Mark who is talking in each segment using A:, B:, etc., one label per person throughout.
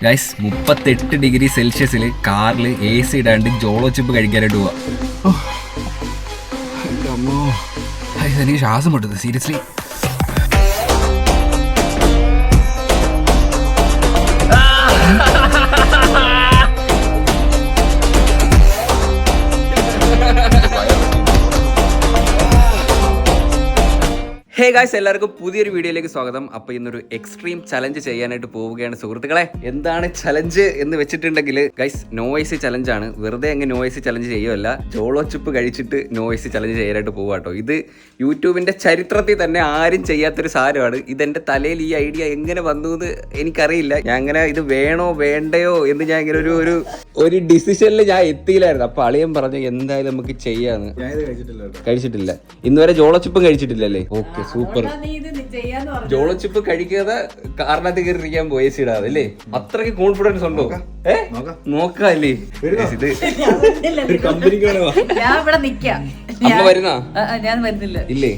A: Guys 38 degree സെൽഷ്യസിൽ കാറിൽ AC ഇടാണ്ട് Jolo chip കഴിക്കാനായിട്ട് പോവാ. എനിക്ക് ശ്വാസം മുട്ടുന്നത് സീരിയസ്ലി. ഹേ ഗായ്സ്, എല്ലാവർക്കും പുതിയൊരു വീഡിയോയിലേക്ക് സ്വാഗതം. അപ്പോൾ ഇന്നൊരു എക്സ്ട്രീം ചലഞ്ച് ചെയ്യാനായിട്ട് പോവുകയാണ് സുഹൃത്തുക്കളെ. എന്താണ് ചലഞ്ച് എന്ന് വെച്ചിട്ടുണ്ടെങ്കിൽ ഗൈസ്, നോ ഐസി ചലഞ്ചാണ്. വെറുതെ അങ്ങ് നോ ഐസി ചലഞ്ച് ചെയ്യുമല്ല, ജോളോ ചിപ്പ് കഴിച്ചിട്ട് നോ ഐസി ചലഞ്ച് ചെയ്യാനായിട്ട് പോവാട്ടോ. ഇത് യൂട്യൂബിൻ്റെ ചരിത്രത്തിൽ തന്നെ ആരും ചെയ്യാത്തൊരു സാധനമാണ്. ഇതെൻ്റെ തലയിൽ ഈ ഐഡിയ എങ്ങനെ വന്നു എന്ന് എനിക്കറിയില്ല. ഞാൻ അങ്ങനെ ഇത് വേണോ വേണ്ടയോ എന്ന് ഞാൻ ഇങ്ങനെ ഒരു ഡിസിഷനിൽ ഞാൻ എത്തിയില്ലായിരുന്നു. അപ്പോൾ അളിയൻ പറഞ്ഞു എന്തായാലും നമുക്ക് ചെയ്യാന്ന്. കഴിച്ചിട്ടില്ല, ഇന്നുവരെ ജോളോ ചിപ്പും കഴിച്ചിട്ടില്ലല്ലേ? Okay, super. ജോളോ ചിപ്പ് കഴിക്കാതെ കാറിനകത്ത് കയറിയിരിക്കാൻ പോയി AC ഇടാതെ അല്ലേ? അത്രയ്ക്ക് കോൺഫിഡൻസ് ഉണ്ടോ? നോക്കല്ലേ ഇത് അമ്മ വരുന്നാ?
B: ഞാൻ വരുന്നില്ല.
A: ഇല്ലേ?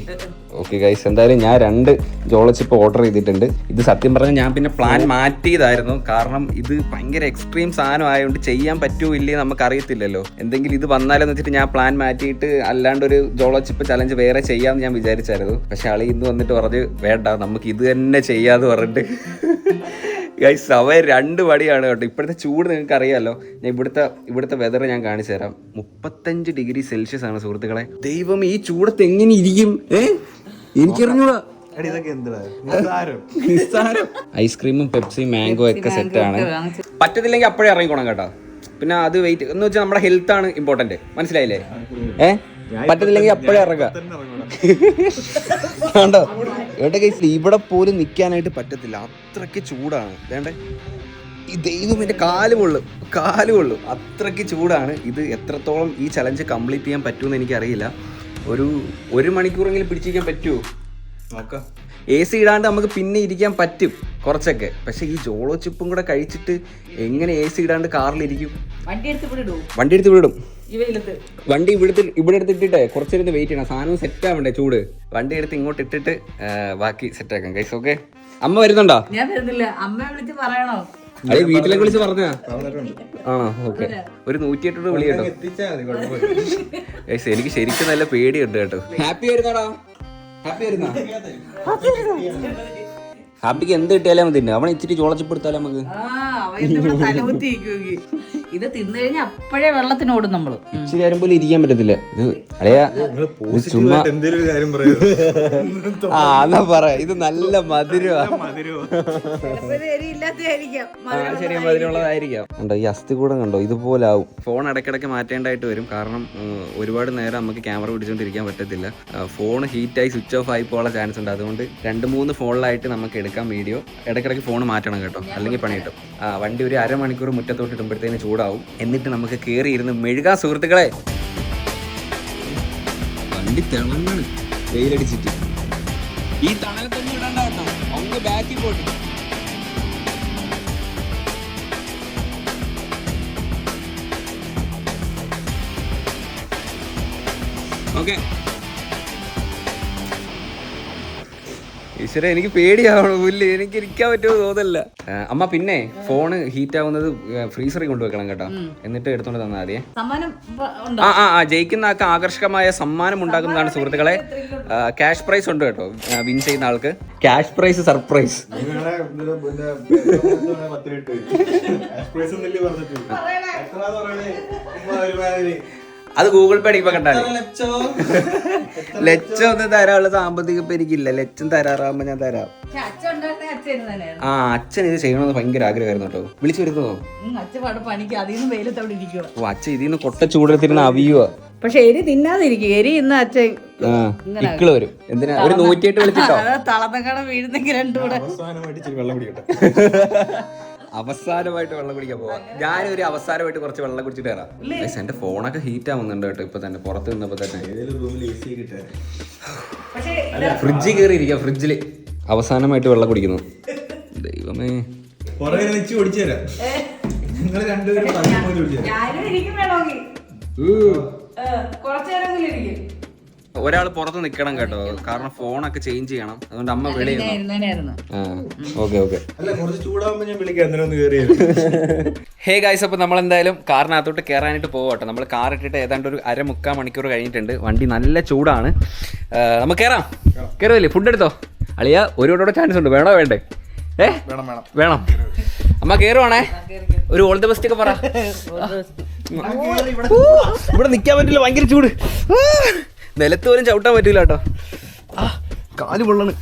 A: ഓക്കെ ഗൈസ്, എന്തായാലും ഞാൻ 2 ജോളോ ചിപ്പ് ഓർഡർ ചെയ്തിട്ടുണ്ട്. ഇത് സത്യം പറഞ്ഞാൽ ഞാൻ പിന്നെ പ്ലാൻ മാറ്റിയതായിരുന്നു. കാരണം ഇത് ഭയങ്കര എക്സ്ട്രീം സാധനം ആയതുകൊണ്ട് ചെയ്യാൻ പറ്റുമോ ഇല്ലേ നമുക്ക് അറിയത്തില്ലല്ലോ. എന്തെങ്കിലും ഇത് വന്നാലെന്ന് വെച്ചിട്ട് ഞാൻ പ്ലാൻ മാറ്റിയിട്ട് അല്ലാണ്ട് ഒരു ജോളോ ചിപ്പ് ചലഞ്ച് വേറെ ചെയ്യാമെന്ന് ഞാൻ വിചാരിച്ചായിരുന്നു. പക്ഷെ ആളി ഇന്ന് വന്നിട്ട് പറഞ്ഞ് വേണ്ട, നമുക്ക് ഇത് തന്നെ ചെയ്യാന്ന് പറഞ്ഞിട്ട് ഗൈസ്, സമയം 2 മണിയാണ് കേട്ടോ. ഇപ്പോഴത്തെ ചൂട് നിങ്ങൾക്ക് അറിയാമല്ലോ. ഞാൻ ഇവിടുത്തെ വെതർ ഞാൻ കാണിച്ചു തരാം. 35 ഡിഗ്രി സെൽഷ്യസ് ആണ് സുഹൃത്തുക്കളെ. ദൈവം, ഈ ചൂടത്ത് എങ്ങനെ ഇരിക്കും? എനിക്കറിഞ്ഞൂടാ. ഐസ്ക്രീമും പെപ്സിയും മാംഗോ ഒക്കെ സെറ്റാണ്. പറ്റത്തില്ലെങ്കിൽ അപ്പോഴേ ഇറങ്ങിക്കോണം കേട്ടോ. പിന്നെ അത് വെയിറ്റ് എന്ന് വെച്ചാൽ നമ്മുടെ ഹെൽത്ത് ആണ് ഇമ്പോർട്ടന്റ്, മനസ്സിലായില്ലേ? പറ്റത്തില്ലെങ്കിൽ അപ്പോഴേ ഇറങ്ങാം. വേണ്ടോ? ഇവിടെ കേസിൽ ഇവിടെ പോലും നിൽക്കാനായിട്ട് പറ്റത്തില്ല, അത്രയ്ക്ക് ചൂടാണ്. വേണ്ടേ? ഈ ദൈവം എൻ്റെ കാല് കൊള്ളും, അത്രയ്ക്ക് ചൂടാണ്. ഇത് എത്രത്തോളം ഈ ചലഞ്ച് കംപ്ലീറ്റ് ചെയ്യാൻ പറ്റുമെന്ന് എനിക്കറിയില്ല. ഒരു മണിക്കൂറെങ്കിലും പിടിച്ചിരിക്കാൻ പറ്റുമോ നോക്കാം. AC ഇടാണ്ട് നമുക്ക് പിന്നെ ഇരിക്കാൻ പറ്റും കുറച്ചൊക്കെ. പക്ഷെ ഈ ജോളോ ചിപ്പും കൂടെ കഴിച്ചിട്ട് എങ്ങനെ AC ഇടാണ്ട് കാറിലിരിക്കും? വണ്ടി എടുത്ത് വിടും. വണ്ടി ഇവിടെ എടുത്തിട്ടേ കുറച്ചിരുന്ന് വെയിറ്റ് ചെയ്യണം. സാധനം സെറ്റ് ആവണ്ടേ ചൂട്. വണ്ടി എടുത്ത് ഇങ്ങോട്ട് ഇട്ടിട്ട് ബാക്കി സെറ്റ് ആക്കാം ഗൈസ്. ഓക്കെ, അമ്മ വരുന്നുണ്ടോ?
B: ഞാൻ വരുന്നില്ല. അമ്മ വിളിച്ച് പറയണോ?
A: അതെ, വീട്ടിലേക്ക് വിളിച്ച് പറഞ്ഞാ? ആണോ? ഓക്കെ, ഒരു 108 വിളി കേട്ടോ ഗൈസ്. എനിക്ക് ശരിക്കും നല്ല പേടിയുണ്ട് കേട്ടോ. ഹാപ്പി വരുന്നാടാ? ഹാപ്പിക്ക് എന്ത് കിട്ടിയാലും മതി. അവൻ ഇച്ചിരി ചോളച്ചിപ്പ് എടുത്താലും നമുക്ക്
B: ഇത് തിന്നു കഴിഞ്ഞാൽ അപ്പോഴേ വെള്ളത്തിനോടും നമ്മള്.
A: ഇച്ചിരി നേരം പോലും ഇരിക്കാൻ പറ്റത്തില്ല. ഇത് അടയാ ചുമ്മാ എന്നാ പറ. ഇത് നല്ല മധുരമാണ്. ചെറിയ മധുരമുള്ളതായിരിക്കാം. കണ്ടോ ഈ അസ്ഥി കൂടെ കണ്ടോ? ഇതുപോലെ ആവും. ഫോൺ ഇടയ്ക്കിടയ്ക്ക് മാറ്റേണ്ടതായിട്ട് വരും. കാരണം ഒരുപാട് നേരം നമുക്ക് ക്യാമറ പിടിച്ചുകൊണ്ടിരിക്കാൻ പറ്റത്തില്ല. ഫോൺ ഹീറ്റായി സ്വിച്ച് ഓഫ് ആയി പോകാനുള്ള ചാൻസ് ഉണ്ട്. അതുകൊണ്ട് 2-3 ഫോണിലായിട്ട് നമുക്ക് എടുക്കാം വീഡിയോ. ഇടയ്ക്കിടയ്ക്ക് ഫോൺ മാറ്റണം കേട്ടോ, അല്ലെങ്കിൽ പണി കിട്ടും. വണ്ടി ഒരു അരമണിക്കൂർ മുറ്റത്തോട്ട് ഇടുമ്പോഴത്തേന് ചൂടാവും. എന്നിട്ട് നമുക്ക് കയറി ഇരുന്ന് മെഴുകാ സുഹൃത്തുക്കളെ. വണ്ടി തിളങ്ങാണ് വെയിലടിച്ചിട്ട്. ഈ തണലത്തൊന്നും ഇടണ്ട കേട്ടോ, അങ്ങ് ബാക്കിൽ പോട്ട്. ഓക്കെ ഈശ്വര, എനിക്ക് പേടിയാവണം. പുല്ല് എനിക്ക് ഇരിക്കാൻ പറ്റുമോ തോന്നല്ല. അമ്മ പിന്നെ ഫോണ് ഹീറ്റ് ആവുന്നത് ഫ്രീസറിൽ കൊണ്ടുവെക്കണം കേട്ടോ, എന്നിട്ട് എടുത്തോണ്ട് തന്നാൽ മതിയെ. ജയിക്കുന്ന ആൾക്ക് ആകർഷകമായ സമ്മാനം ഉണ്ടാക്കുന്നതാണ് സുഹൃത്തുക്കളെ. ക്യാഷ് പ്രൈസ് ഉണ്ട് കേട്ടോ. വിൻ ചെയ്യുന്ന ആൾക്ക് ക്യാഷ് പ്രൈസ്, സർപ്രൈസ്. അത് ഗൂഗിൾ പേ ഇപ്പൊ കണ്ടാൽ ലച്ചം ഒന്നും തരാനുള്ള സാമ്പത്തിക ഇപ്പൊ എനിക്കില്ല. ലച്ചം തരാറാകുമ്പോ ഞാൻ തരാം. അച്ഛൻ ഇത് ചെയ്യണമെന്ന് ഭയങ്കര ആഗ്രഹമായിരുന്നു കേട്ടോ. വിളിച്ചു വരുന്നതോ? ഓ, അച്ഛൻ ഇതിന്ന് കൊട്ട ചൂടെടുത്തിരുന്ന അവിയുവാ.
B: പക്ഷെ എരി തിന്നാതിരിക്കും. എരി ഇന്ന് അച്ഛൻ
A: ഇക്കള് വരും. എന്തിനാ ഒരു 108 വിളിച്ചിട്ടോ?
B: തളന്നക്കട വീഴുന്നെങ്കിൽ രണ്ടുകൂടെ
A: അവസാനമായിട്ട് വെള്ളം കുടിക്കാൻ പോവാം. ഞാനൊരു അവസാനമായിട്ട് കുറച്ച് വെള്ളം കുടിച്ചിട്ട് വരാം. എന്റെ ഫോണൊക്കെ ഹീറ്റ് ആവുന്നുണ്ട് കേട്ടോ. ഇപ്പൊ തന്നെ പുറത്ത് നിന്നപ്പോ തന്നെ ഫ്രിഡ്ജിൽ കയറി ഇരിക്കാം. ഫ്രിഡ്ജില് അവസാനമായിട്ട് വെള്ളം കുടിക്കുന്നു. ദൈവമേ, ഒരാൾ പുറത്ത് നിൽക്കണം കേട്ടോ, കാരണം ഫോണൊക്കെ ചേഞ്ച് ചെയ്യണം. അതുകൊണ്ട് അമ്മ വെളിയിൽ. Okay okay. ഹേ ഗായ്സ്, അപ്പോൾ നമ്മളെന്തായാലും കാറിനകത്തോട്ട് കയറാനായിട്ട് പോകട്ടെ. നമ്മൾ കാർ ഇട്ടിട്ട് ഏതാണ്ട് ഒരു 1/4 മണിക്കൂർ കഴിഞ്ഞിട്ടുണ്ട്. വണ്ടി നല്ല ചൂടാണ്. നമുക്ക് കയറാം. കയറുമല്ലേ? ഫുഡ് എടുത്തോ അളിയ? ഒരു ചാൻസ് ഉണ്ട്. വേണോ വേണ്ടേ? വേണം. അമ്മ കയറുവാണേ. ഒരു ഓൾ ദ ബെസ്റ്റ് ഒക്കെ പറ. ഇവിടെ നിൽക്കാൻ പറ്റില്ല, ഭയങ്കര ചൂട്. നിലത്ത് പോലും ചവിട്ടാൻ പറ്റില്ല കേട്ടോ. കാല് പൊള്ളണ്.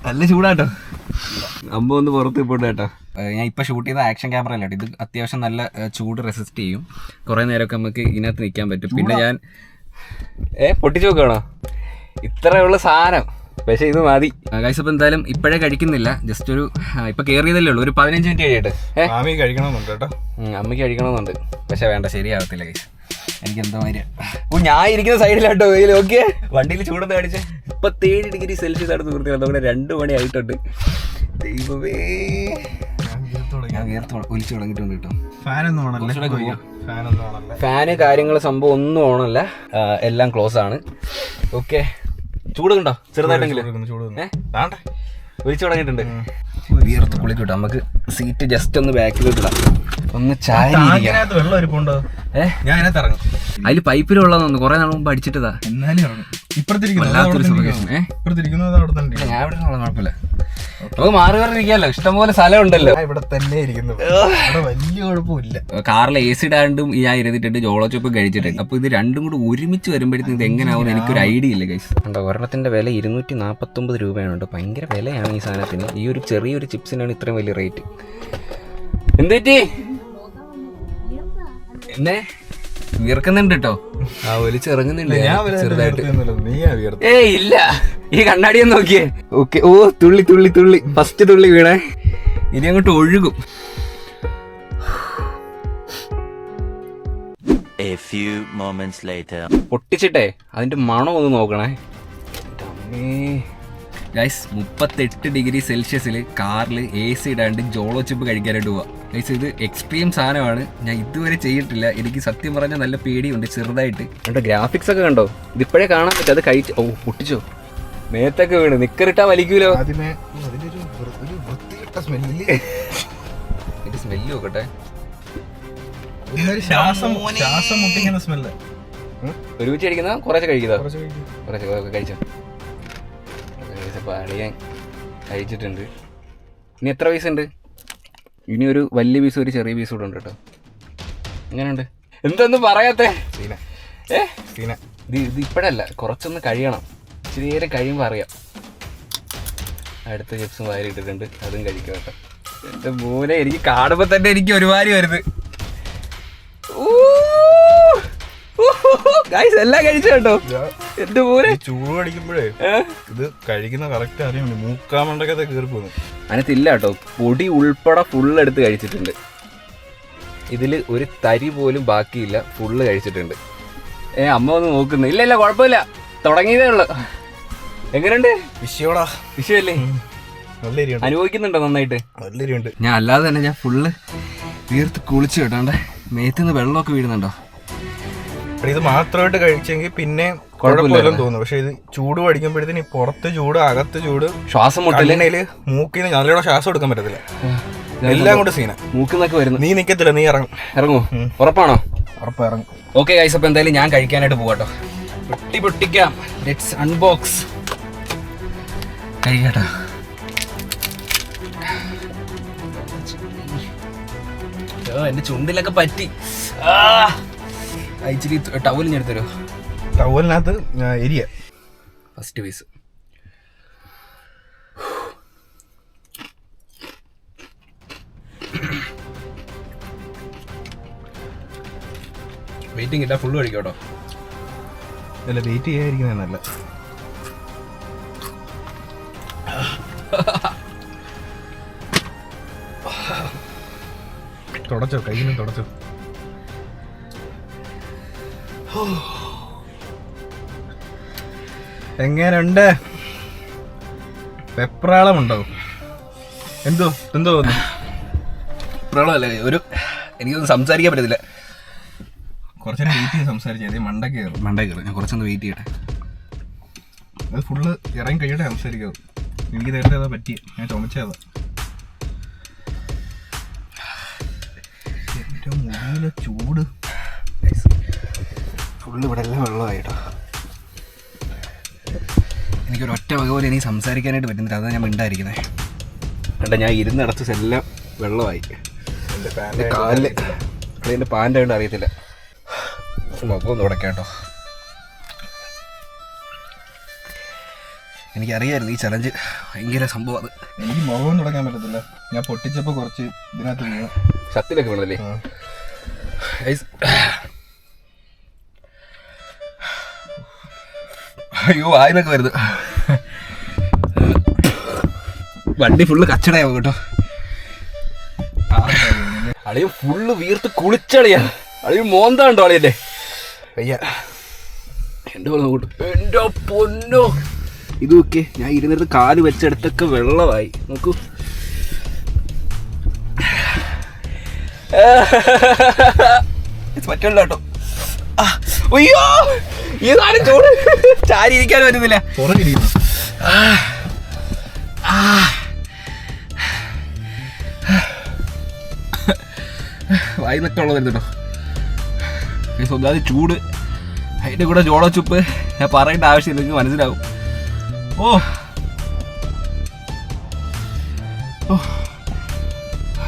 A: നല്ല ചൂടാട്ടോ. അമ്മ ഒന്ന് പുറത്ത് പോട്ടെ കേട്ടോ. ഞാൻ ഇപ്പൊ ഷൂട്ട് ചെയ്ത ആക്ഷൻ ക്യാമറ അല്ല, ഇത് അത്യാവശ്യം നല്ല ചൂട് റെസിസ്റ്റ് ചെയ്യും. കുറെ നേരമൊക്കെ നമുക്ക് ഇതിനകത്ത് നിൽക്കാൻ പറ്റും. പിന്നെ ഞാൻ പൊട്ടിച്ചു നോക്കണോ? ഇത്രയുള്ള സാധനം, പക്ഷെ ഇത് മതി ഗൈസ്. അപ്പോൾ എന്തായാലും ഇപ്പോഴേ കഴിക്കുന്നില്ല. ജസ്റ്റ് ഒരു ഇപ്പൊ കയറിയതല്ലേ ഉള്ളൂ. ഒരു 15 മിനിറ്റ് കഴിയട്ടെ.
C: അമ്മയ്ക്ക് കഴിക്കണമെന്നുണ്ട് കേട്ടോ.
A: അമ്മയ്ക്ക് കഴിക്കണമെന്നുണ്ട്, പക്ഷെ വേണ്ട, ശരിയാവത്തില്ല ഗൈസ്. എനിക്ക് എന്തോ മാതിരി. ഞാൻ ഇരിക്കുന്ന സൈഡിലാട്ടോ വെയിൽ. ഓക്കെ, വണ്ടിയിൽ ചൂടൊന്ന് കാണിച്ച് 37 ഡിഗ്രി സെൽഷ്യസ് ആണ് സുഹൃത്തുക്കളെ. അതുകൊണ്ട് 2 മണി ആയിട്ടുണ്ട്. ദൈവമേ, ഞാൻ ഒലിച്ചു തുടങ്ങിയിട്ടുണ്ട് കേട്ടോ. ഫാന് കാര്യങ്ങൾ സംഭവം ഒന്നും ഓണല്ല, എല്ലാം ക്ലോസ് ആണ്. ഓക്കെ, ചൂട് കണ്ടോ? ചെറുതായിട്ടെങ്കിലും ഒലിച്ചു തുടങ്ങിയിട്ടുണ്ട്. വിയർത്ത് കുളിക്കട്ടോ. നമുക്ക് സീറ്റ് ജസ്റ്റ് ഒന്ന് ബാക്കിലോട്ട് ഇടാം. ഒന്ന് ചാരി
C: വെള്ളം ഇരിപ്പുണ്ടോ? ഞാൻ അതിനകത്ത് ഇറങ്ങും.
A: അതിൽ പൈപ്പിലുള്ളതൊന്ന് കുറെ നാൾ മുമ്പ് അടിച്ചിട്ടതാ.
C: എന്നാലും ഇറങ്ങും. ഇപ്പുറത്തിരിക്കുന്നത്
A: ഞാൻ ഇവിടെ കുഴപ്പമില്ല. നമുക്ക് മാറി പറഞ്ഞിരിക്കാമല്ലോ, ഇഷ്ടംപോലെ സ്ഥലം ഉണ്ടല്ലോ.
C: ഇവിടെ തന്നെ ഇരിക്കുന്നു, വലിയ കുഴപ്പമില്ല.
A: കാറിലെ AC ഇടാണ്ടും ഞാൻ ഇരുന്നിട്ടുണ്ട്, ജോളോ ചോപ്പ് കഴിച്ചിട്ടുണ്ട്. അപ്പൊ ഇത് രണ്ടും കൂടി ഒരുമിച്ച് വരുമ്പോഴത്തേക്ക് ഇത് എങ്ങനെയാവും എനിക്കൊരു ഐഡിയ ഇല്ല ഗൈസ്. കണ്ടോ, ഒരെണ്ണത്തിന്റെ വില 249 രൂപയാണ്. ഭയങ്കര വിലയാണ് ഈ സാധനത്തിന്. ഈ ഒരു ചെറിയൊരു ചിപ്സിനാണ് ഇത്രയും വലിയ റേറ്റ്. എന്തുപറ്റി? എന്നെ വിയർക്കുന്നുണ്ട് കേട്ടോ. ഒലിച്ചിറങ്ങുന്നുണ്ട് ചെറുതായിട്ട്. ഇല്ല, ഈ കണ്ണാടിയൊന്നും നോക്കിയേ. ഓക്കെ. ഓ, തുള്ളി തുള്ളി തുള്ളി, ഫസ്റ്റ് തുള്ളി വീണേ. ഇനി അങ്ങോട്ട് ഒഴുകും. പൊട്ടിച്ചിട്ടേ അതിന്റെ മണം ഒന്ന് നോക്കണേ. ഗൈസ്, 38 ഡിഗ്രി സെൽഷ്യസിൽ കാറിൽ AC ഇടാണ്ട് ജോളോ ചിപ്പ് കഴിക്കാനായിട്ട് പോവാം ഗൈസ്. ഇത് എക്സ്ട്രീം സാധനമാണ്, ഞാൻ ഇതുവരെ ചെയ്തിട്ടില്ല. എനിക്ക് സത്യം പറഞ്ഞാൽ നല്ല പേടിയുണ്ട് ചെറുതായിട്ട്. കണ്ടോ, ഗ്രാഫിക്സ് ഒക്കെ കണ്ടോ? ഇതിപ്പോഴേ കാണാൻ പറ്റും. അത് കഴിച്ച് പൊട്ടിച്ചോ, മേത്തൊക്കെ വീണ്. നിക്കറിട്ടാ വലിക്കൂലോ. സ്മെല്ല് നോക്കട്ടെ. ഒരുമിച്ച് കഴിക്കുന്ന കുറച്ച് കഴിക്കുന്നോ? കുറച്ച് കഴിച്ചോ. അളിയാൻ കഴിച്ചിട്ടുണ്ട്. ഇനി എത്ര പീസ് ഉണ്ട്? ഇനി ഒരു വലിയ പീസ്, ഒരു ചെറിയ പീസ് കൂടെ ഉണ്ട് കേട്ടോ. എങ്ങനെയുണ്ട്? എന്തൊന്നും പറയാത്തേ? ഇത് ഇപ്പോഴല്ല, കുറച്ചൊന്ന് കഴിയണം. ഇച്ചിരി നേരം കഴിയുമ്പോൾ അറിയാം. അടുത്ത ചിപ്സും വാരിയിട്ടിട്ടുണ്ട്, അതും കഴിക്കും കേട്ടോ. എൻ്റെ മോനെ, എനിക്ക് കാണുമ്പോൾ തന്നെ എനിക്ക് ഒരുമാതിരി വരുന്നത്. എല്ലാം കഴിച്ചു കേട്ടോ. എന്റെ പോലെ
C: ചൂട് കടിക്കുമ്പോഴേ ഇത് കഴിക്കുന്ന കറക്റ്റ് അറിയാൻ വേണ്ടി മൂക്കാമണ്ടൊക്കെ കയറി പോകുന്നു.
A: അതിനകത്തില്ല കേട്ടോ, പൊടി ഉൾപ്പെടെ ഫുള്ള് എടുത്ത് കഴിച്ചിട്ടുണ്ട്. ഇതിൽ ഒരു തരി പോലും ബാക്കിയില്ല, ഫുള്ള് കഴിച്ചിട്ടുണ്ട്. അമ്മ ഒന്ന് നോക്കുന്നു. ഇല്ല ഇല്ല, കുഴപ്പമില്ല, തുടങ്ങിയതേ ഉള്ളു. എങ്ങനെയുണ്ട്? വിഷയല്ലേ? അനുഭവിക്കുന്നുണ്ടോ നന്നായിട്ട്? ഞാൻ അല്ലാതെ തന്നെ ഞാൻ ഫുള്ള് തീർത്ത് കുളിച്ചു കേട്ടോണ്ടേ. മേത്തുനിന്ന് വെള്ളമൊക്കെ വീഴുന്നുണ്ടോ?
C: ഇത് മാത്രമായിട്ട് കഴിച്ചെങ്കിൽ പിന്നെ കുഴപ്പമില്ലെന്ന് തോന്നുന്നു. പക്ഷെ ഇത് ചൂട് പഠിക്കുമ്പോഴത്തേന് പുറത്ത് ചൂട്, അകത്ത് ചൂട്,
A: ശ്വാസം മുട്ടല്,
C: മൂക്കിന്ന് നല്ലോണം ശ്വാസം എടുക്കാൻ പറ്റത്തില്ല. എല്ലാം കൊണ്ട് സീന.
A: മൂക്കിന്നൊക്കെ വരുന്നു.
C: നീ നിക്കത്തില്ല, നീ
A: ഇറങ്ങൂ. ഉറപ്പാണോ?
C: ഉറപ്പ് ഇറങ്ങും.
A: ഓക്കെ ഗൈസ്, അപ്പൊ എന്തായാലും ഞാൻ കഴിക്കാനായിട്ട് പോകട്ടോ. പൊട്ടിക്കാം. Let's unbox. കഴിക്കട്ടോ. എന്റെ ചുണ്ടിലൊക്കെ പറ്റി. ഇച്ചിരി ടവലിഞ്ഞെടുത്തരോ.
C: ടവലിനകത്ത് എരിയ.
A: First piece. വെയിറ്റിംഗ് ഇട്ടാ ഫുള്ള് കഴിക്കോട്ടോ.
C: അല്ല, വെയിറ്റ് ചെയ്യാതിരിക്കുന്നത് നല്ല. തുടച്ചോ, കയ്യിലും തുടച്ചോ. എങ്ങനുണ്ട്? വെപ്രാളമുണ്ടോ? എന്തോ തോന്നുന്നു?
A: വെപ്രാളമല്ലേ, ഒരു എനിക്കൊന്നും സംസാരിക്കാൻ പറ്റത്തില്ല.
C: കുറച്ചു വെയിറ്റ് ചെയ്ത് സംസാരിച്ചത് മണ്ട കയറും.
A: ഞാൻ കുറച്ചൊന്ന് വെയിറ്റ് ചെയ്യട്ടെ.
C: അത് ഫുള്ള് ഇറങ്ങി കഴിയട്ടെ സംസാരിക്കാവും. എനിക്ക് നേരത്തെ അതാ പറ്റി, ഞാൻ ചുമച്ചതാ. എൻ്റെ മുടിയിലെ ചൂട്
A: ഫുള്ള് ഇവിടെ എല്ലാം വെള്ളമായിട്ടോ. എനിക്കൊരു ഒറ്റ വക പോലെ എനിക്ക് സംസാരിക്കാനായിട്ട് പറ്റുന്നില്ല, അതാണ് ഞാൻ മിണ്ടായിരിക്കുന്നത്. കണ്ട ഞാൻ ഇരുന്നിടത്ത് എല്ലാം വെള്ളമായി. എൻ്റെ കാലിൽ എൻ്റെ പാൻ്റ് ആയതുകൊണ്ട് അറിയത്തില്ല. മുഖം തുടക്കാം കേട്ടോ. എനിക്കറിയായിരുന്നു ഈ ചലഞ്ച് ഭയങ്കര സംഭവം. അത്
C: എനിക്ക് മുഖം തുടങ്ങാൻ പറ്റത്തില്ല. ഞാൻ പൊട്ടിച്ചപ്പോൾ കുറച്ച് ഇതിനകത്ത് വീണു.
A: ഷത്തിലൊക്കെ വീണതല്ലേ? അയ്യോ ആയിലൊക്കെ വരുന്നത്. വണ്ടി ഫുള്ള് കച്ചടയാവും കേട്ടോ. അളിയും ഫുള്ള് വീർത്ത് കുളിച്ചളിയാ. അളിയും മോന്താണ്ടോ അളിയല്ലേ? അയ്യ എൻ്റെ പോലെ നോക്കട്ടു. എൻ്റെ പൊന്നോ, ഇത് നോക്കിയേ, ഞാൻ ഇരുന്നിട്ട് കാല് വെച്ചെടുത്തൊക്കെ വെള്ളമായി. നോക്കൂ, പറ്റില്ല കേട്ടോ. അയ്യോ ഇതാരും ചൂട് ചാരി ഇരിക്കാൻ പറ്റുന്നില്ല. വായി നിട്ടുള്ളത് വരുന്നുണ്ടോ? സ്വന്തം ചൂട്, അതിൻ്റെ കൂടെ ജോളോ ചുപ്പ്. ഞാൻ പറയേണ്ട ആവശ്യമില്ല, നിങ്ങൾക്ക് മനസ്സിലാവും. ഓ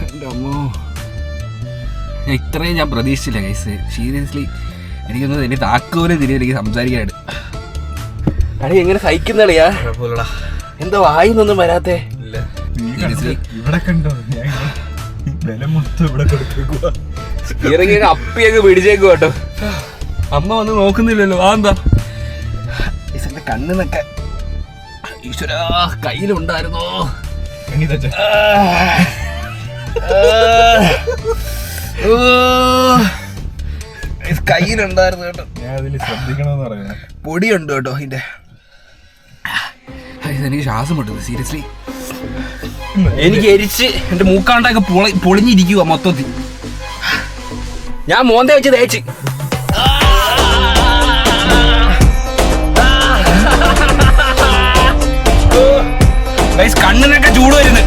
A: എൻ്റെ അമ്മോ, ഇത്രയും ഞാൻ പ്രതീക്ഷിച്ചില്ല ഗൈസ്. സീരിയസ്ലി എനിക്കൊന്നും എൻ്റെ താക്കോലെ തിരികെ എനിക്ക് സംസാരിക്കാനായിട്ട്. അടി എങ്ങനെ സഹിക്കുന്നളിയാ? എന്താ വായിന്നൊന്നും വരാത്തേ?
C: ഇവിടെ കണ്ടോ,
A: ഇറങ്ങി അപ്പിയൊക്കെ പിടിച്ചേക്കും കേട്ടോ. അമ്മ വന്ന് നോക്കുന്നില്ലല്ലോ. ആ എന്താ എന്റെ കണ്ണിന്നൊക്കെ ഈശ്വരാ കയ്യിലുണ്ടായിരുന്നോ? കയ്യിലുണ്ടായിരുന്നു കേട്ടോ.
C: ശ്രദ്ധിക്കണമെന്ന് പറയുന്നത്
A: പൊടിയുണ്ട് കേട്ടോ അതിന്റെ. എനിക്ക് ശ്വാസം വിട്ടത് സീരിയസ്ലി. എനിക്ക് എരിച്ച് എന്റെ മൂക്കാണ്ടൊക്കെ പൊളിഞ്ഞിരിക്കുക മൊത്തത്തിൽ. ഞാൻ മോന്ത വെച്ച് തേച്ച് കണ്ണിനൊക്കെ ചൂട് വരുന്നു.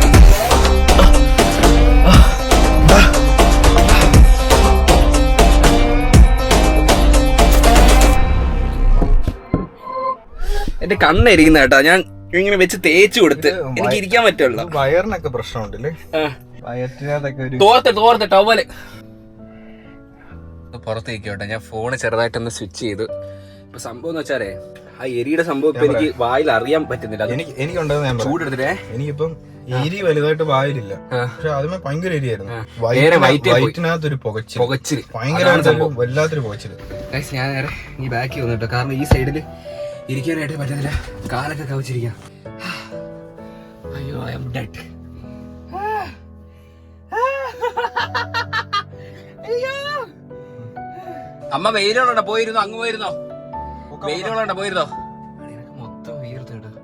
A: എന്റെ കണ്ണിരിക്കുന്ന കേട്ടോ. ഞാൻ ഇങ്ങനെ വെച്ച് തേച്ച് കൊടുത്ത് എനിക്ക് ഇരിക്കാൻ പറ്റുള്ളൂ.
C: വയറിനൊക്കെ പ്രശ്നമുണ്ടല്ലേ? വയറ്റിനകത്തൊക്കെ
A: തോർത്ത് ടവല് പുറത്തേക്ക് കേട്ടോ. ഞാൻ ഫോണ് ചെറുതായിട്ടൊന്ന് സ്വിച്ച് ചെയ്തു. ഇപ്പൊ സംഭവം എന്ന് വെച്ചാലേ, ആ എരിയുടെ സംഭവം ഇപ്പൊ എനിക്ക് വായിൽ അറിയാൻ പറ്റുന്നില്ല.
C: എനിക്കുണ്ടെന്ന് ഞാൻ
A: ചൂടെടുത്തിട്ടേ.
C: എനിക്കിപ്പം എരി വലുതായിട്ട് വായിലില്ല, പക്ഷെ അതുമേ ഭയങ്കര എരിയായിരുന്നു. വയറ്റിനകത്തൊരു പുകച്ചില്, ഭയങ്കര വല്ലാത്തൊരു പുകച്ചില്.
A: ഞാൻ നേരെ ഈ ബാക്കി വന്നിട്ടോ, കാരണം ഈ സൈഡിൽ ഇരിക്കാനായിട്ട് പറ്റുന്നില്ല. കാലൊക്കെ കവച്ചിരിക്കാം. അയ്യോ ഐ ആം ഡെഡ്. അമ്മ വെയിലുള്ളോ? പോയിരുന്നോ? അങ്ങ് പോയിരുന്നോ? വെയിലുള്ളോ? പോയിരുന്നോ? മൊത്തം വീർത്ത് കേട്ടോ.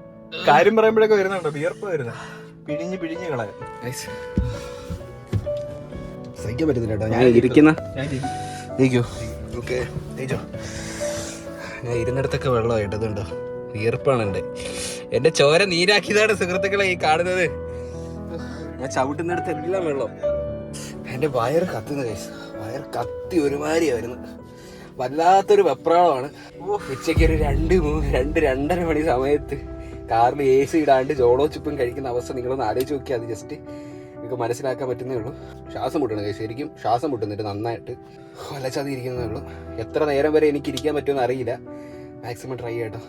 C: കാര്യം പറയുമ്പോഴൊക്കെ വരുന്നുണ്ടോ വിയർപ്പ് വരുന്നത്? പിഴിഞ്ഞ് കളയാം.
A: സഹിക്കാൻ പറ്റുന്നില്ല കേട്ടോ. ഞാൻ ഇരിക്കുന്ന ഞാൻ ഇരുന്നിടത്തൊക്കെ വെള്ളമായിട്ടതുണ്ടോ? വിയർപ്പാണ് എന്റെ ചോര നീരാക്കിയതാണ് സുഹൃത്തുക്കളെ ഈ കാണുന്നത്. ഞാൻ ചവിട്ടുന്നിടത്ത് എല്ലാം വെള്ളം. എന്റെ വയറ് കത്തുന്ന കേസ്, വയറ് കത്തി ഒരുമാതിരിയായിരുന്നു. വല്ലാത്തൊരു വെപ്രാളമാണ്. ഉച്ചയ്ക്ക് ഒരു 2-2:30 മണി സമയത്ത് കാറിൽ AC ഇടാണ്ട് ജോളോ ചുപ്പും കഴിക്കുന്ന അവസ്ഥ നിങ്ങളൊന്ന് ആലോചിച്ച് നോക്കിയാൽ അത് ജസ്റ്റ് നിങ്ങൾക്ക് മനസ്സിലാക്കാൻ പറ്റുന്നേ ഉള്ളൂ. ശ്വാസം മുട്ടണം കേസ്, ശരിക്കും ശ്വാസം മുട്ടുന്നുണ്ട് നന്നായിട്ട്. വലച്ചാതി ഇരിക്കുന്നേ ഉള്ളൂ. എത്ര നേരം വരെ എനിക്ക് ഇരിക്കാൻ പറ്റുമെന്ന് അറിയില്ല. മാക്സിമം ട്രൈ ചെയ്യട്ടോ.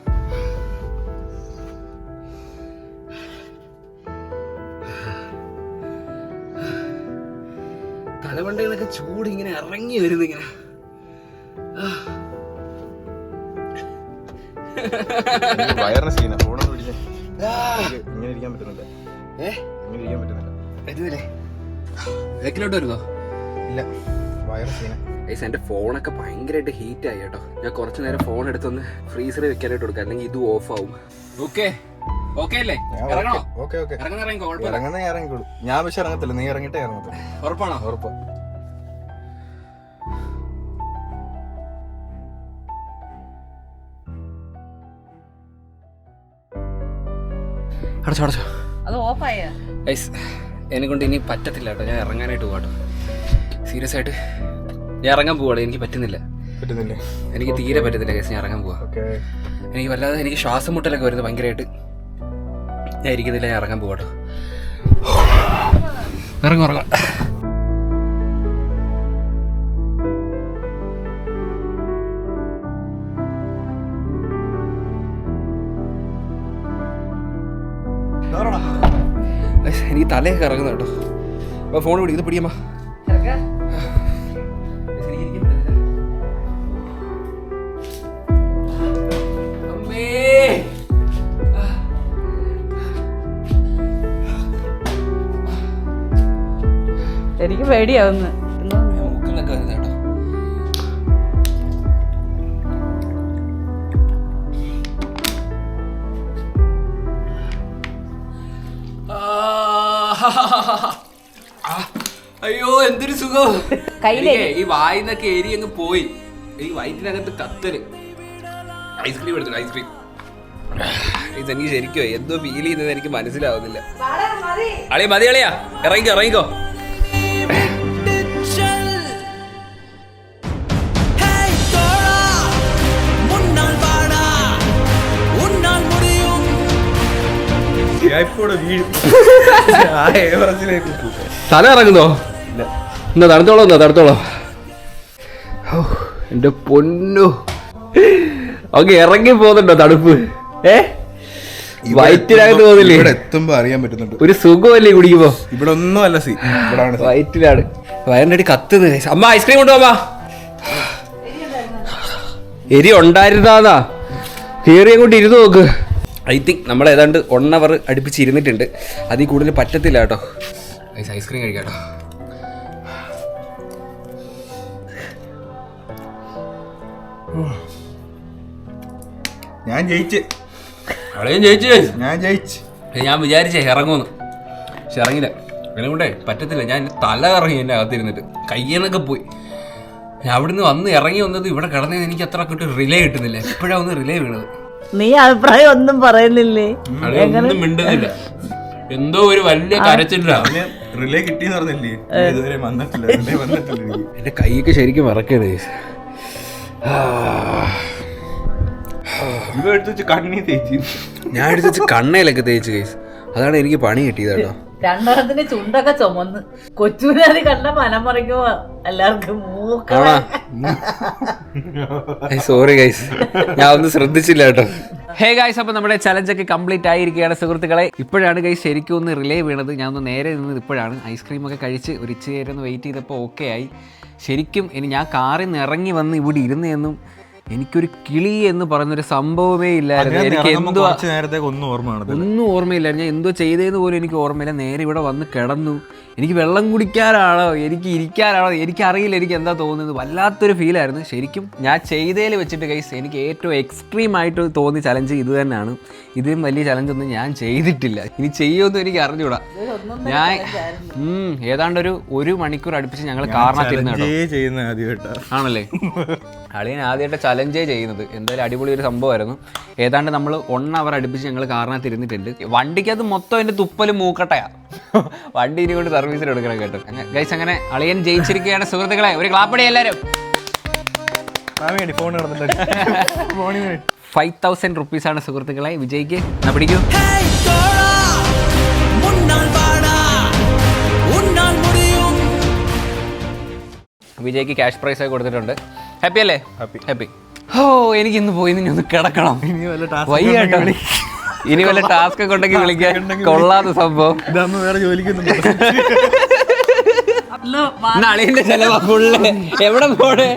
A: തലമണ്ടയിൽ നിന്നൊക്കെ ചൂട് ഇങ്ങനെ ഇറങ്ങി വരുന്നു ഇങ്ങനെ.
C: വയറിന് സീന ഫോണൊന്നും പിടിച്ചേ ഇങ്ങനെ ഇരിക്കാൻ പറ്റുന്നില്ല.
A: ബാക്കിലോട്ട് വരുന്നോ?
C: ഇല്ല, വയറ് സീന.
A: എന്റെ ഫോണൊക്കെ ഭയങ്കരമായിട്ട് ഹീറ്റ് ആയി കേട്ടോ. ഞാൻ കുറച്ചു നേരം ഫോൺ എടുത്തൊന്ന് ഫ്രീസറിൽ വെക്കാനായിട്ട് കൊടുക്കാം, അല്ലെങ്കിൽ ഇത് ഓഫ് ആവും. ഓക്കെ അല്ലേ?
C: ഇറങ്ങുന്ന ഇറങ്ങിക്കോളൂ. ഞാൻ പക്ഷെ ഇറങ്ങത്തില്ല, നീ ഇറങ്ങിട്ടേ ഇറങ്ങത്തില്ല.
A: ഉറപ്പാണോ?
C: ഉറപ്പ്.
A: അടച്ചോ അടച്ചോ.
B: അത് ഓഫായ
A: ഗൈസ് എന്നെ കൊണ്ട് ഇനി പറ്റത്തില്ല കേട്ടോ, ഞാൻ ഇറങ്ങാനായിട്ട് പോകാട്ടോ. സീരിയസ് ആയിട്ട് ഞാൻ ഇറങ്ങാൻ പോവാണ്, എനിക്ക് പറ്റുന്നില്ല, എനിക്ക് തീരെ പറ്റത്തില്ല ഗൈസ്. ഞാൻ ഇറങ്ങാൻ പോവാ, എനിക്ക് വല്ലാതെ എനിക്ക് ശ്വാസം മുട്ടലൊക്കെ വരുന്നത് ഭയങ്കരമായിട്ട്. ഞാൻ ഇരിക്കുന്നില്ല, ഞാൻ ഇറങ്ങാൻ പോവാട്ടോ. ഇറങ്ങും ഇറങ്ങാം. എനിക്ക് തലയൊക്കെ ഇറങ്ങുന്ന കേട്ടോ. അപ്പൊ ഫോൺ പിടി, ഇത് പിടിയമ്മ.
B: എനിക്ക് പേടിയാവുന്നു.
A: മൂക്കിലൊക്കെ വരുന്ന കേട്ടോ. അയ്യോ എന്തൊരു സുഖം. ഈ വായിന്നൊക്കെ എരി അങ്ങ് പോയി, ഈ വയറ്റിനകത്ത് കത്തല്. ഐസ്ക്രീം എടുത്തു, ഐസ്ക്രീം. എനിക്ക് ശരിക്കും എന്തോ ഫീൽ ചെയ്യുന്നത് എനിക്ക് മനസ്സിലാവുന്നില്ല. അളിയ മതി, അളിയാ ഇറങ്ങിക്കോ ഇറങ്ങിക്കോ. തല ഇറങ്ങുന്നോ? എന്നാ തണുത്തോളോ, എന്നാ തണുത്തോളോ. എന്റെ പൊന്നു, ഓക്കെ ഇറങ്ങി പോകുന്നുണ്ടോ തണുപ്പ്? വയറ്റിനകത്ത് പോകുന്നില്ലേ?
C: ഇവിടെ എത്തുമ്പോ അറിയാൻ പറ്റുന്നുണ്ട്,
A: ഒരു സുഖമല്ലേ കുടിക്കുമ്പോ.
C: ഇവിടെ ഒന്നും അല്ല സീ,
A: വയറ്റിലാണ്, വയറിന്റെ അടി കത്തുന്നത്. അമ്മ ഐസ്ക്രീം കൊണ്ടുപോവാ. എരി ഉണ്ടായിരുന്നാ കയറി അങ്ങോട്ട് ഇരുന്ന് നോക്ക്. ഐ തിങ്ക് നമ്മൾ ഏതാണ്ട് 1 hour അടുപ്പിച്ച് ഇരുന്നിട്ടുണ്ട്. അതിൽ കൂടുതൽ പറ്റത്തില്ല കേട്ടോ. ഐസ്ക്രീം കഴിക്കാം കേട്ടോ.
C: ഞാൻ ജയിച്ച്,
A: ഞാൻ വിചാരിച്ചേ ഇറങ്ങുമെന്ന്, പക്ഷെ ഇറങ്ങില്ല. അങ്ങനെ കൊണ്ടേ പറ്റത്തില്ല. ഞാൻ തല ഇറങ്ങി എൻ്റെ അകത്തിരുന്നിട്ട്, കയ്യെന്നൊക്കെ പോയി. ഞാൻ അവിടുന്ന് വന്ന് ഇറങ്ങി വന്നത് ഇവിടെ കിടന്നത് എനിക്ക് അത്ര കിട്ടും റിലേ കിട്ടുന്നില്ല. എപ്പോഴാണ് ഒന്ന് റിലേ വീണത്.
B: നീ അഭിപ്രായം ഒന്നും പറയുന്നില്ലേ?
A: ഒന്നും മിണ്ടുന്നില്ല, എന്തോ ഒരു വലിയ കരച്ചില്ല.
C: റിലേ കിട്ടിയെന്ന് പറഞ്ഞില്ലേ, ഇതുവരെ വന്നിട്ടില്ല.
A: എന്റെ കൈയൊക്കെ ശരിക്കും മറക്കണേ. ഞാൻ എടുത്ത് വെച്ച് കണ്ണയിലൊക്കെ തേച്ച് കേസ്. അതാണ് എനിക്ക് പണി കിട്ടിയത് കേട്ടോ.
B: രണ്ടെണ്ണത്തിന് ചുണ്ടൊക്കെ ചുമന്ന് കൊച്ചുനാരി കണ്ട മനം മറിക്കുമ്പോ എല്ലാവർക്കും
A: സോറി ഗൈസ്, ഞാൻ ഒന്നും ശ്രദ്ധിച്ചില്ല കേട്ടോ. ഹേ ഗൈസ്, അപ്പൊ നമ്മുടെ ചലഞ്ചൊക്കെ കംപ്ലീറ്റ് ആയിരിക്കുകയാണ് സുഹൃത്തുക്കളെ. ഇപ്പോഴാണ് ഗൈസ് ശരിക്കും ഒന്ന് റിലേ വീണത്. ഞാൻ ഒന്ന് നേരെ നിന്നത് ഇപ്പോഴാണ്. ഐസ്ക്രീമൊക്കെ കഴിച്ച് ഒരു ഇച്ചിരി നേരം ഒന്ന് വെയിറ്റ് ചെയ്തപ്പോൾ ഓക്കെ ആയി. ശരിക്കും ഇനി ഞാൻ കാറിൽ നിന്ന് ഇറങ്ങി വന്ന് ഇവിടെ ഇരുന്നെന്നും എനിക്കൊരു കിളി എന്ന് പറയുന്നൊരു സംഭവമേ ഇല്ലായിരുന്നു. എനിക്ക് എന്തോ ഒന്നും ഓർമ്മയില്ലായിരുന്നു. ഞാൻ എന്തോ ചെയ്തതെന്ന് പോലും എനിക്ക് ഓർമ്മയില്ല. നേരെ ഇവിടെ വന്ന് കിടന്നു. എനിക്ക് വെള്ളം കുടിക്കാനാണോ, എനിക്ക് ഇരിക്കാനാണോ, എനിക്കറിയില്ല എനിക്ക് എന്താ തോന്നുന്നത്. വല്ലാത്തൊരു ഫീലായിരുന്നു ശരിക്കും. ഞാൻ ചെയ്തതിൽ വെച്ചിട്ട് ഗൈസ് എനിക്ക് ഏറ്റവും എക്സ്ട്രീം ആയിട്ട് തോന്നിയ ചലഞ്ച് ഇത് തന്നെയാണ്. ഇതിലും വലിയ ചലഞ്ചൊന്നും ഞാൻ ചെയ്തിട്ടില്ല. ഇനി ചെയ്യുമെന്നും എനിക്ക് അറിഞ്ഞൂടാ. ഞാൻ ഏതാണ്ട് ഒരു മണിക്കൂർ അടുപ്പിച്ച് ഞങ്ങൾ കാറിനകത്തിരുന്നു. ആണല്ലേ, അളിയൻ ആദ്യമായിട്ട് ചലഞ്ചേ ചെയ്യുന്നത്. എന്തായാലും അടിപൊളി ഒരു സംഭവമായിരുന്നു. ഏതാണ്ട് നമ്മൾ 1 hour അടുപ്പിച്ച് ഞങ്ങൾ കാറിനകത്ത് ഇരുന്നിട്ടുണ്ട്. വണ്ടിക്കകത്ത് മൊത്തം എൻ്റെ തുപ്പലും മൂക്കട്ടയാ. വണ്ടി ഇനി കൊണ്ട് സർവീസിൽ എടുക്കണം കേട്ടോ. ഗൈസ്, അങ്ങനെ അളിയൻ ജയിച്ചിരിക്കുകയാണ് സുഹൃത്തുക്കളെ. ഒരു ക്ലാപ്പടി എല്ലാവരും. 5,000 rupees സുഹൃത്തുക്കളെ വിജയ്ക്ക്. എന്നാ പിടിക്കൂ. വിജയ്ക്ക് ക്യാഷ് പ്രൈസ് ഒക്കെ കൊടുത്തിട്ടുണ്ട്. ഹാപ്പി അല്ലേ? ഹാപ്പി. ഓ, എനിക്ക് ഇന്ന് പോയി ഇനി ഒന്ന് കിടക്കണം. വയ്യാട്ടോ. ഇനി വല്ല ടാസ്ക് ഒക്കെ ഉണ്ടെങ്കിൽ വിളിക്കാൻ. കൊള്ളാത്ത സംഭവം.
C: വേറെ ജോലിക്കൊന്നും
A: അളിയന്റെ ചെലവാ ഫുള്ള്. എവിടെ പോണേ?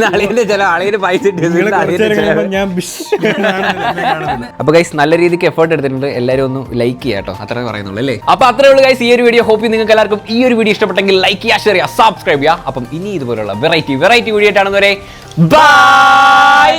A: അളിയന്റെ ചെലവ്, അളിയന് പൈസ. അപ്പൊ ഗൈസ് നല്ല രീതിക്ക് എഫേർട്ട് എടുത്തിട്ടുണ്ട്. എല്ലാവരും ഒന്ന് ലൈക്ക് ചെയ്യാട്ടോ, അത്രേ പറയുന്നുള്ളൂ അല്ലേ? അപ്പൊ അത്രേ ഉള്ളൂ ഗൈസ് ഈ ഒരു വീഡിയോ. ഹോപ്പ് നിങ്ങൾക്ക് എല്ലാവർക്കും ഈ ഒരു വീഡിയോ ഇഷ്ടപ്പെട്ടെങ്കിൽ ലൈക്ക് ചെയ്യുക, ഷെയർ ചെയ്യുക, സബ്സ്ക്രൈബ് ചെയ്യുക. അപ്പം ഇനി ഇതുപോലുള്ള വെറൈറ്റി വീഡിയോ ആയിട്ടാണ് ബൈ.